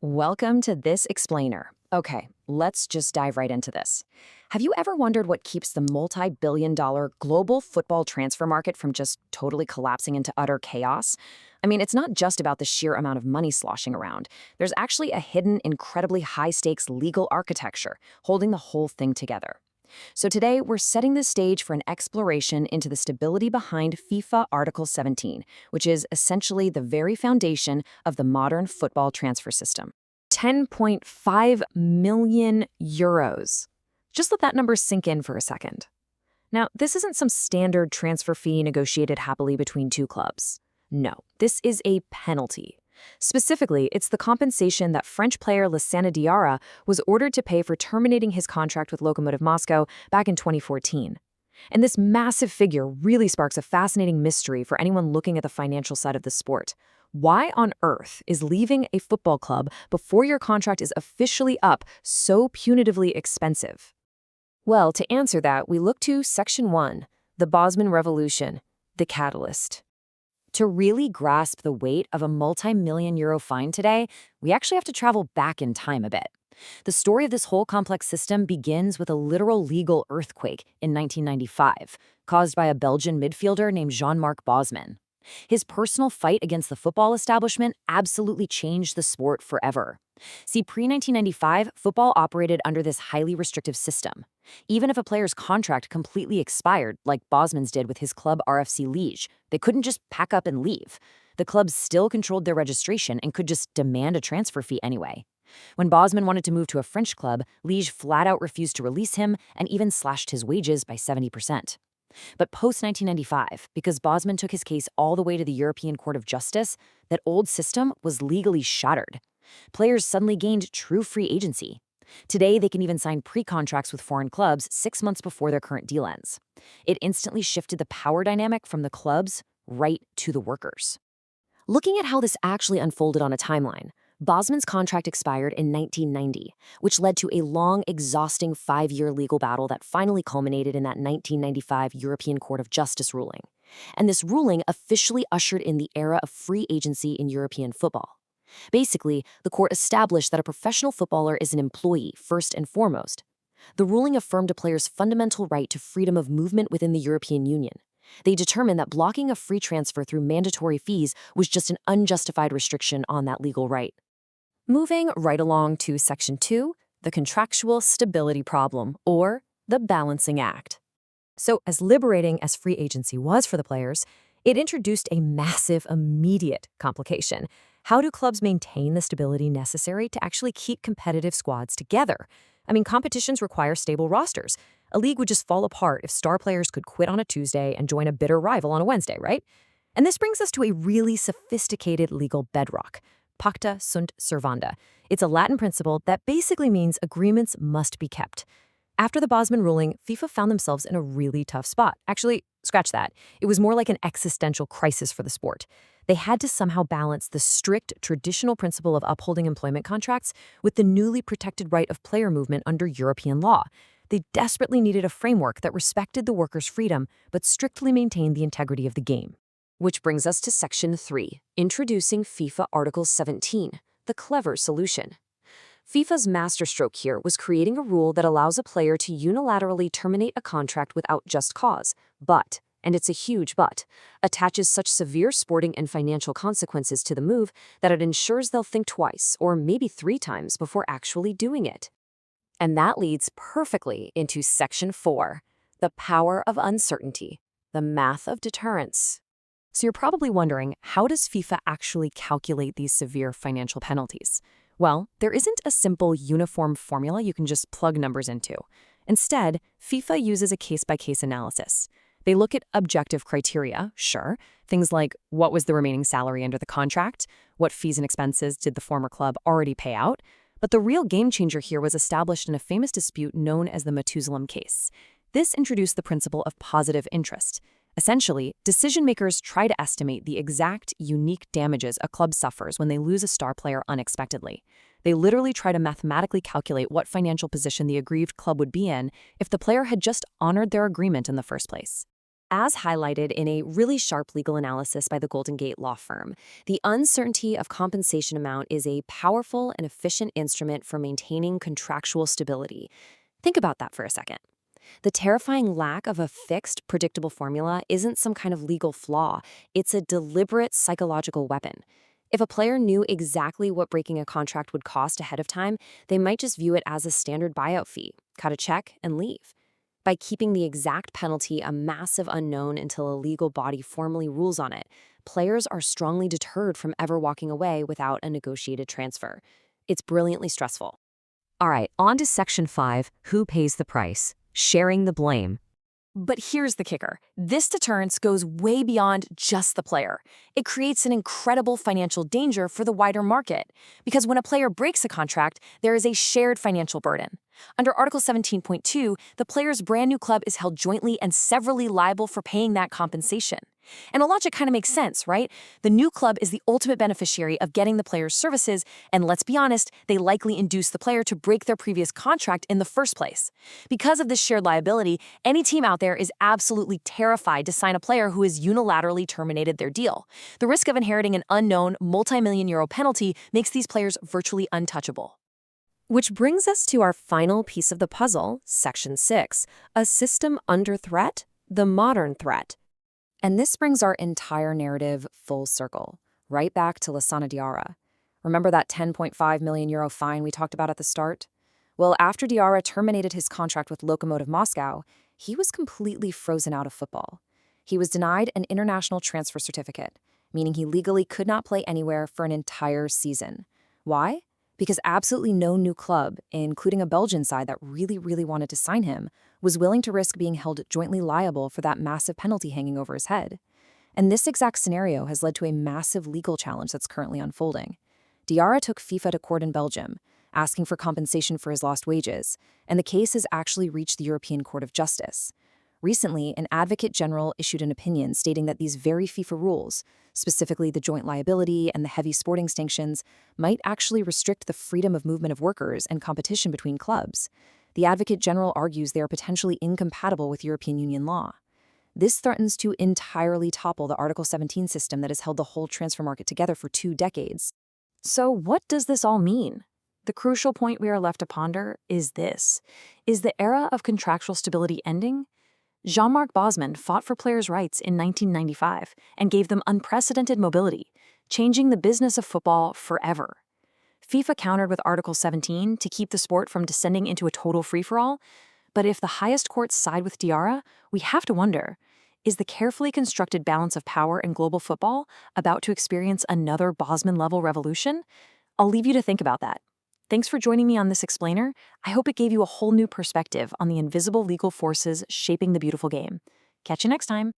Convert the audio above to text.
Welcome to This Explainer. Okay, let's just dive right into this. Have you ever wondered what keeps the multi-billion-dollar global football transfer market from just totally collapsing into utter chaos? I mean, it's not just about the sheer amount of money sloshing around. There's actually a hidden, incredibly high-stakes legal architecture holding the whole thing together. So today, we're setting the stage for an exploration into the stability behind FIFA Article 17, which is essentially the very foundation of the modern football transfer system. 10.5 million euros. Just let that number sink in for a second. Now, this isn't some standard transfer fee negotiated happily between two clubs. No, this is a penalty. Specifically, it's the compensation that French player Lassana Diarra was ordered to pay for terminating his contract with Lokomotiv Moscow back in 2014. And this massive figure really sparks a fascinating mystery for anyone looking at the financial side of the sport. Why on earth is leaving a football club before your contract is officially up so punitively expensive? Well, to answer that, we look to Section 1, the Bosman Revolution, the catalyst. To really grasp the weight of a multi-million-euro fine today, we actually have to travel back in time a bit. The story of this whole complex system begins with a literal legal earthquake in 1995, caused by a Belgian midfielder named Jean-Marc Bosman. His personal fight against the football establishment absolutely changed the sport forever. See, pre-1995, football operated under this highly restrictive system. Even if a player's contract completely expired, like Bosman's did with his club RFC Liège, they couldn't just pack up and leave. The club still controlled their registration and could just demand a transfer fee anyway. When Bosman wanted to move to a French club, Liège flat out refused to release him and even slashed his wages by 70%. But post-1995, because Bosman took his case all the way to the European Court of Justice, that old system was legally shattered. Players suddenly gained true free agency. Today, they can even sign pre-contracts with foreign clubs 6 months before their current deal ends. It instantly shifted the power dynamic from the clubs right to the workers. Looking at how this actually unfolded on a timeline, Bosman's contract expired in 1990, which led to a long, exhausting 5-year legal battle that finally culminated in that 1995 European Court of Justice ruling. And this ruling officially ushered in the era of free agency in European football. Basically, the court established that a professional footballer is an employee first and foremost. The ruling affirmed a player's fundamental right to freedom of movement within the European Union. They determined that blocking a free transfer through mandatory fees was just an unjustified restriction on that legal right. Moving right along to Section 2, the contractual stability problem, or the balancing act. So, as liberating as free agency was for the players, it introduced a massive, immediate complication. How do clubs maintain the stability necessary to actually keep competitive squads together? I mean, competitions require stable rosters. A league would just fall apart if star players could quit on a Tuesday and join a bitter rival on a Wednesday, right? And this brings us to a really sophisticated legal bedrock. Pacta sunt servanda. It's a Latin principle that basically means agreements must be kept. After the Bosman ruling, FIFA found themselves in a really tough spot. Actually, scratch that. It was more like an existential crisis for the sport. They had to somehow balance the strict traditional principle of upholding employment contracts with the newly protected right of player movement under European law. They desperately needed a framework that respected the workers' freedom but strictly maintained the integrity of the game. Which brings us to Section 3, introducing FIFA Article 17, the clever solution. FIFA's masterstroke here was creating a rule that allows a player to unilaterally terminate a contract without just cause, but, and it's a huge but, attaches such severe sporting and financial consequences to the move that it ensures they'll think twice or maybe 3 times before actually doing it. And that leads perfectly into Section 4, the power of uncertainty, the math of deterrence. So you're probably wondering, how does FIFA actually calculate these severe financial penalties? Well, there isn't a simple uniform formula you can just plug numbers into. Instead, FIFA uses a case-by-case analysis. They look at objective criteria, sure, things like what was the remaining salary under the contract, what fees and expenses did the former club already pay out, but the real game changer here was established in a famous dispute known as the Methuselah case. This introduced the principle of positive interest. Essentially, decision-makers try to estimate the exact, unique damages a club suffers when they lose a star player unexpectedly. They literally try to mathematically calculate what financial position the aggrieved club would be in if the player had just honored their agreement in the first place. As highlighted in a really sharp legal analysis by the Golden Gate Law Firm, the uncertainty of compensation amount is a powerful and efficient instrument for maintaining contractual stability. Think about that for a second. The terrifying lack of a fixed, predictable formula isn't some kind of legal flaw. It's a deliberate psychological weapon. If a player knew exactly what breaking a contract would cost ahead of time, they might just view it as a standard buyout fee, cut a check, and leave. By keeping the exact penalty a massive unknown until a legal body formally rules on it, players are strongly deterred from ever walking away without a negotiated transfer. It's brilliantly stressful. All right, on to Section 5, who pays the price? Sharing the blame. But here's the kicker. This deterrence goes way beyond just the player. It creates an incredible financial danger for the wider market. Because when a player breaks a contract, there is a shared financial burden. Under Article 17.2, the player's brand new club is held jointly and severally liable for paying that compensation. And the logic kind of makes sense, right? The new club is the ultimate beneficiary of getting the player's services, and let's be honest, they likely induce the player to break their previous contract in the first place. Because of this shared liability, any team out there is absolutely terrified to sign a player who has unilaterally terminated their deal. The risk of inheriting an unknown multi-million-euro penalty makes these players virtually untouchable. Which brings us to our final piece of the puzzle, Section 6, a system under threat, the modern threat. And this brings our entire narrative full circle, right back to Lassana Diarra. Remember that 10.5 million euro fine we talked about at the start? Well, after Diarra terminated his contract with Lokomotiv Moscow, he was completely frozen out of football. He was denied an international transfer certificate, meaning he legally could not play anywhere for an entire season. Why? Because absolutely no new club, including a Belgian side that really wanted to sign him, was willing to risk being held jointly liable for that massive penalty hanging over his head. And this exact scenario has led to a massive legal challenge that's currently unfolding. Diarra took FIFA to court in Belgium, asking for compensation for his lost wages, and the case has actually reached the European Court of Justice. Recently, an advocate general issued an opinion stating that these very FIFA rules, specifically the joint liability and the heavy sporting sanctions, might actually restrict the freedom of movement of workers and competition between clubs. The advocate general argues they are potentially incompatible with European Union law. This threatens to entirely topple the Article 17 system that has held the whole transfer market together for 2 decades. So what does this all mean? The crucial point we are left to ponder is this. Is the era of contractual stability ending? Jean-Marc Bosman fought for players' rights in 1995 and gave them unprecedented mobility, changing the business of football forever. FIFA countered with Article 17 to keep the sport from descending into a total free-for-all, but if the highest courts side with Diarra, we have to wonder, is the carefully constructed balance of power in global football about to experience another Bosman-level revolution? I'll leave you to think about that. Thanks for joining me on this explainer. I hope it gave you a whole new perspective on the invisible legal forces shaping the beautiful game. Catch you next time.